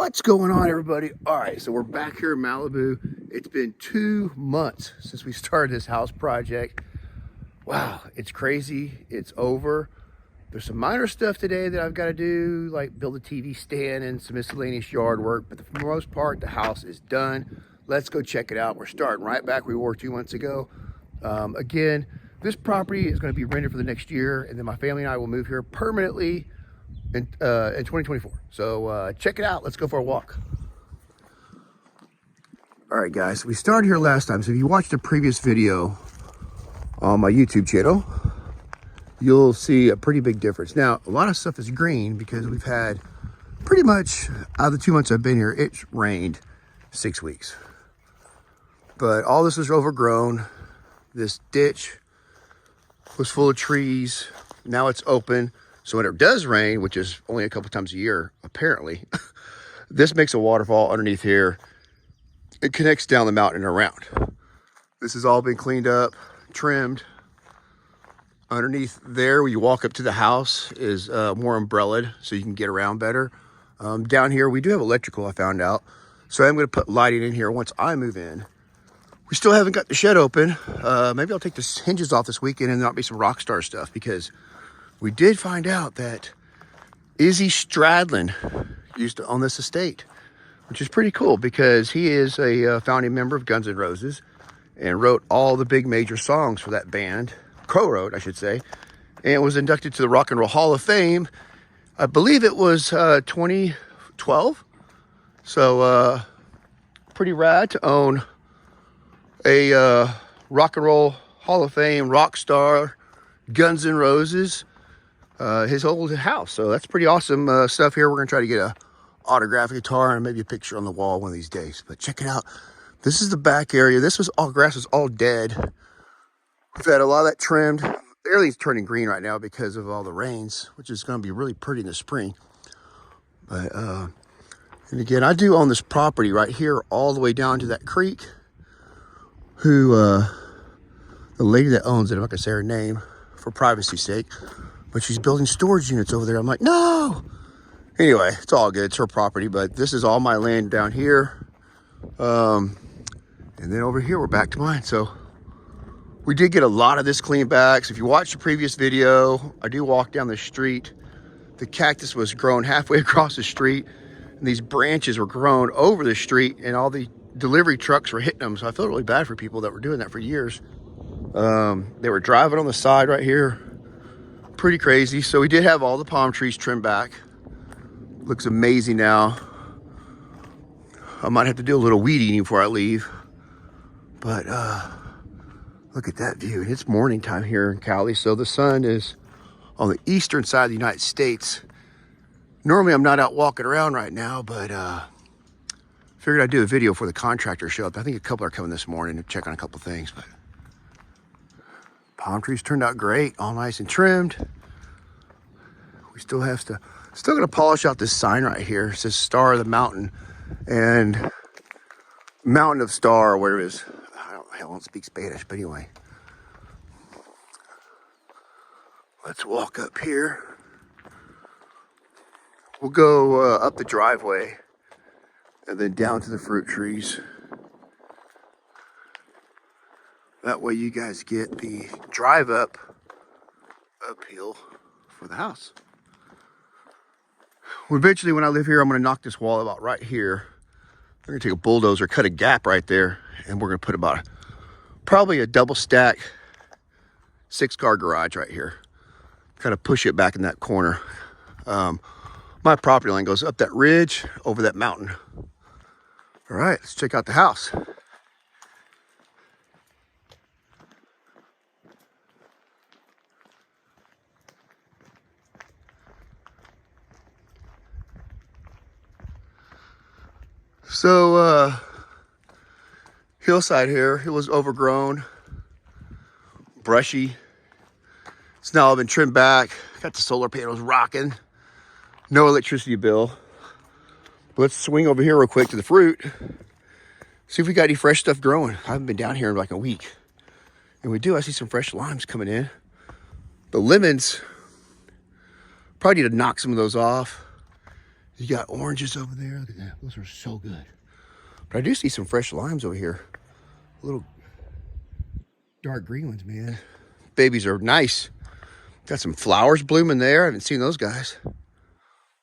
What's going on, everybody? All right, so we're back here in Malibu. It's been 2 months since we started this house project. Wow, it's crazy. It's over. There's some minor stuff today that I've got to do, like build a TV stand and some miscellaneous yard work, but for the most part, the house is done. Let's go check it out. We're starting right back where we were 2 months ago. Again, this property is going to be rented for the next year, and then my family and I will move here permanently in 2024. So check it out. Let's go for a walk. All right, guys, we started here last time. So if you watched a previous video on my YouTube channel, you'll see a pretty big difference. Now, a lot of stuff is green because we've had pretty much, out of the 2 months I've been here, it's rained 6 weeks. But all this is overgrown. This ditch was full of trees. Now it's open. So when it does rain, which is only a couple times a year, apparently, this makes a waterfall underneath here. It connects down the mountain and around. This has all been cleaned up, trimmed. Underneath there, where you walk up to the house, is more umbrellaed, so you can get around better. Down here, we do have electrical, I found out. So I'm going to put lighting in here once I move in. We still haven't got the shed open. Maybe I'll take the hinges off this weekend and there'll be some rock star stuff, because we did find out that Izzy Stradlin used to own this estate, which is pretty cool because he is a founding member of Guns N' Roses and wrote all the big major songs for that band, co-wrote, I should say, and was inducted to the Rock and Roll Hall of Fame. I believe it was 2012. So pretty rad to own a Rock and Roll Hall of Fame rock star, Guns N' Roses, his old house. So that's pretty awesome stuff here. We're gonna try to get a autograph guitar and maybe a picture on the wall one of these days. But check it out. This is the back area. This was all, grass was all dead. We've had a lot of that trimmed. Everything's turning green right now because of all the rains, which is gonna be really pretty in the spring. But and again, I do own this property right here all the way down to that creek. Who the lady that owns it, I'm not gonna say her name for privacy's sake, but she's building storage units over there. I'm like, no. Anyway, it's all good. It's her property, but this is all my land down here. And then over here, we're back to mine. So we did get a lot of this cleaned back. So if you watched the previous video, I do walk down the street. The cactus was grown halfway across the street, and these branches were grown over the street, and all the delivery trucks were hitting them. So I felt really bad for people that were doing that for years. They were driving on the side right here. Pretty crazy. So we did have all the palm trees trimmed back. Looks amazing now. I might have to do a little weed eating before I leave. But look at that view. It's morning time here in Cali. So the sun is on the eastern side of the United States. Normally I'm not out walking around right now, but figured I'd do a video for the contractor show up. I think a couple are coming this morning to check on a couple things, but palm trees turned out great, all nice and trimmed. We still gonna polish out this sign right here. It says Star of the Mountain and Mountain of Star, or whatever it is. I don't speak Spanish, but anyway. Let's walk up here. We'll go up the driveway and then down to the fruit trees. That way you guys get the drive up uphill for the house. Well, eventually when I live here, I'm gonna knock this wall about right here. I'm gonna take a bulldozer, cut a gap right there, and we're gonna put about probably a double stack 6-car garage right here. Kind of push it back in that corner. My property line goes up that ridge over that mountain. All right, let's check out the house. So, hillside here, it was overgrown, brushy. It's now all been trimmed back. Got the solar panels rocking. No electricity bill. Let's swing over here real quick to the fruit. See if we got any fresh stuff growing. I haven't been down here in like a week. And we do, I see some fresh limes coming in. The lemons, probably need to knock some of those off You got oranges over there. Look at that. Those are so good. But I do see some fresh limes over here. Little dark green ones, man. Babies are nice. Got some flowers blooming there. I haven't seen those guys.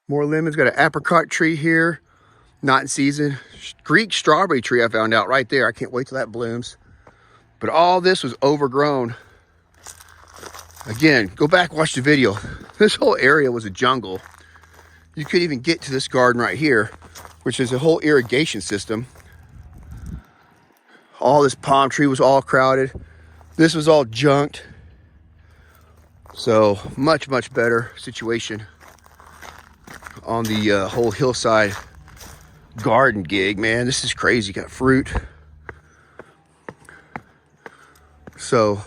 More lemons. Got an apricot tree here. Not in season. Greek strawberry tree I found out right there. I can't wait till that blooms. But all this was overgrown. Again, go back, watch the video. This whole area was a jungle. You couldn't even get to this garden right here, which is a whole irrigation system. All this palm tree was all crowded. This was all junked. So much, much better situation on the whole hillside garden gig, man. This is crazy. Got fruit. So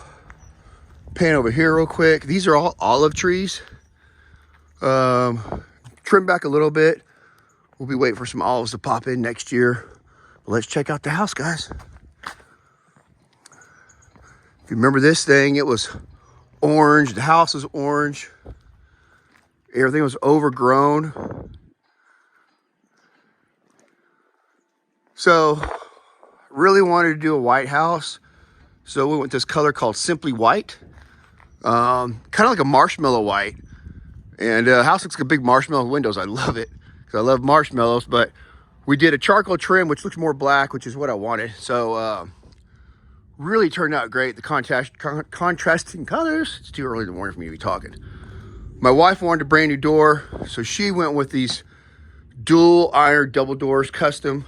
pan over here real quick. These are all olive trees. Trim back a little bit. We'll be waiting for some olives to pop in next year. But let's check out the house, guys. If you remember this thing, it was orange. The house was orange. Everything was overgrown. So, really wanted to do a white house. So we went with this color called Simply White. Kind of like a marshmallow white. And the house looks like a big marshmallow windows. I love it because I love marshmallows. But we did a charcoal trim, which looks more black, which is what I wanted. So really turned out great. The contrasting colors. It's too early in the morning for me to be talking. My wife wanted a brand new door, so she went with these dual iron double doors custom.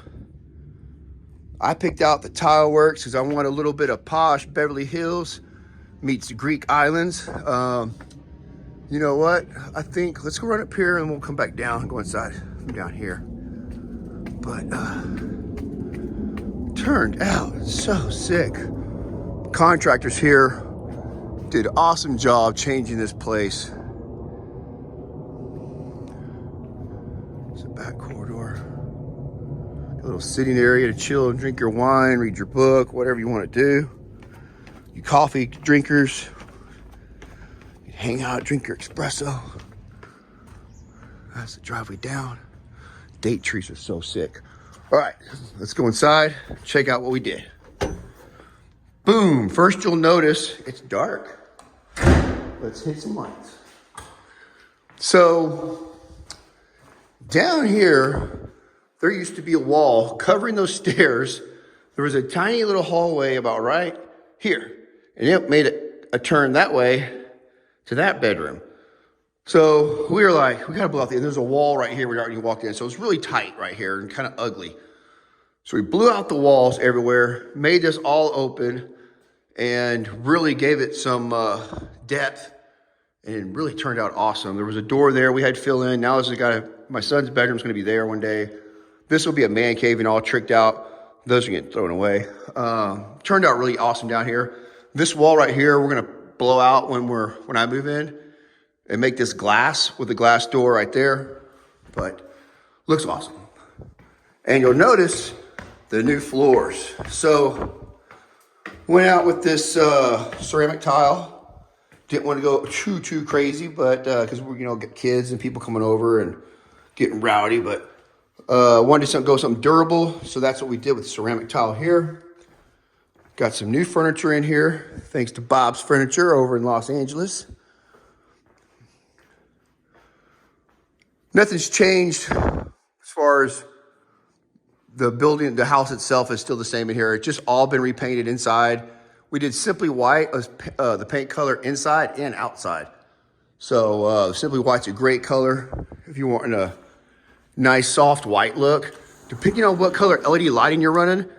I picked out the Tile Works because I want a little bit of posh Beverly Hills meets the Greek islands. You know what? I think let's go run up here and we'll come back down and go inside from down here. But turned out so sick. Contractors here did an awesome job changing this place. It's a back corridor. A little sitting area to chill and drink your wine, read your book, whatever you want to do. You coffee drinkers, hang out, drink your espresso. That's the driveway down. Date trees are so sick. All right, let's go inside, check out what we did. Boom, first you'll notice it's dark. Let's hit some lights. So down here, there used to be a wall covering those stairs. There was a tiny little hallway about right here. And it made a turn that way to that bedroom. So we were like, we gotta blow out and there's a wall right here we already walked in. So it's really tight right here and kind of ugly. So we blew out the walls everywhere, made this all open, and really gave it some depth, and it really turned out awesome. There was a door there we had to fill in. Now my son's bedroom's gonna be there one day. This will be a man cave and all tricked out. Those are getting thrown away. Turned out really awesome down here. This wall right here, we're gonna blow out when I move in and make this glass with the glass door right there. But looks awesome. And you'll notice the new floors. So went out with this ceramic tile. Didn't want to go too crazy, but because we're got kids and people coming over and getting rowdy, but wanted to go something durable. So that's what we did with the ceramic tile here. Got some new furniture in here, thanks to Bob's Furniture over in Los Angeles. Nothing's changed as far as the building. The house itself is still the same in here. It's just all been repainted inside. We did Simply White as the paint color inside and outside. So Simply White's a great color if you want a nice soft white look. Depending on what color LED lighting you're running,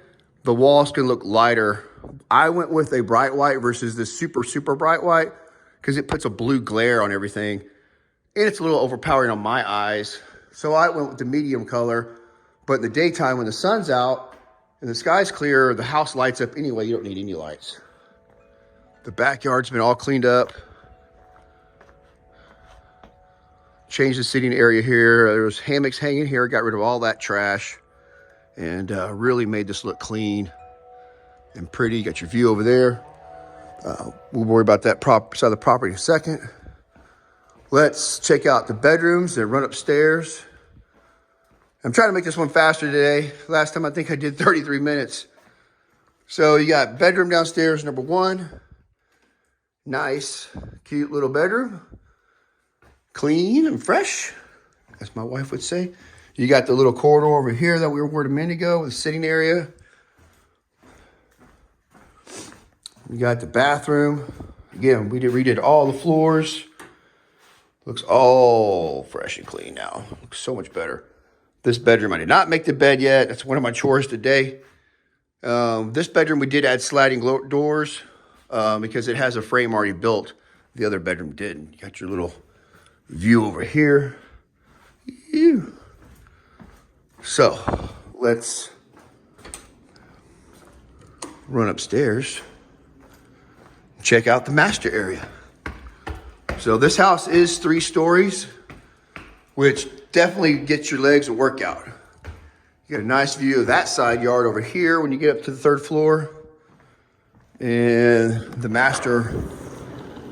the walls can look lighter. I went with a bright white versus this super bright white because it puts a blue glare on everything. And it's a little overpowering on my eyes. So I went with the medium color. But in the daytime when the sun's out and the sky's clear, the house lights up anyway. You don't need any lights. The backyard's been all cleaned up. Changed the sitting area here. There was hammocks hanging here. Got rid of all that trash. And really made this look clean and pretty. Got your view over there. We'll worry about that side of the property in a second. Let's check out the bedrooms and run upstairs. I'm trying to make this one faster today. Last time I think I did 33 minutes. So you got bedroom downstairs, number one. Nice, cute little bedroom. Clean and fresh, as my wife would say. You got the little corridor over here that we were a minute ago with a sitting area. You got the bathroom. Again, we redid all the floors. Looks all fresh and clean now. Looks so much better. This bedroom, I did not make the bed yet. That's one of my chores today. This bedroom, we did add sliding doors because it has a frame already built. The other bedroom didn't. You got your little view over here. Ew. So let's run upstairs. Check out the master area. So this house is 3 stories, which definitely gets your legs a workout. You got a nice view of that side yard over here when you get up to the 3rd floor. And the master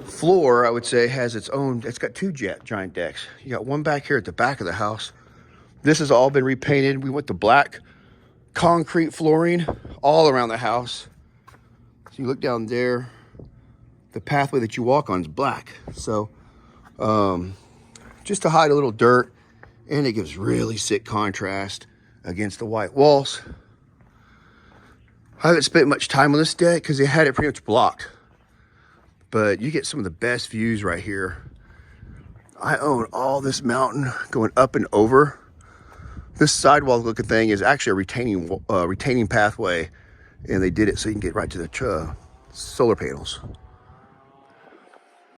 floor, I would say, has its own, it's got 2 giant decks. You got one back here at the back of the house. This has all been repainted. We went to black concrete flooring all around the house. So you look down there, the pathway that you walk on is black. So just to hide a little dirt, and it gives really sick contrast against the white walls. I haven't spent much time on this deck because they had it pretty much blocked. But you get some of the best views right here. I own all this mountain going up and over. This sidewall looking thing is actually a retaining pathway, and they did it so you can get right to the solar panels.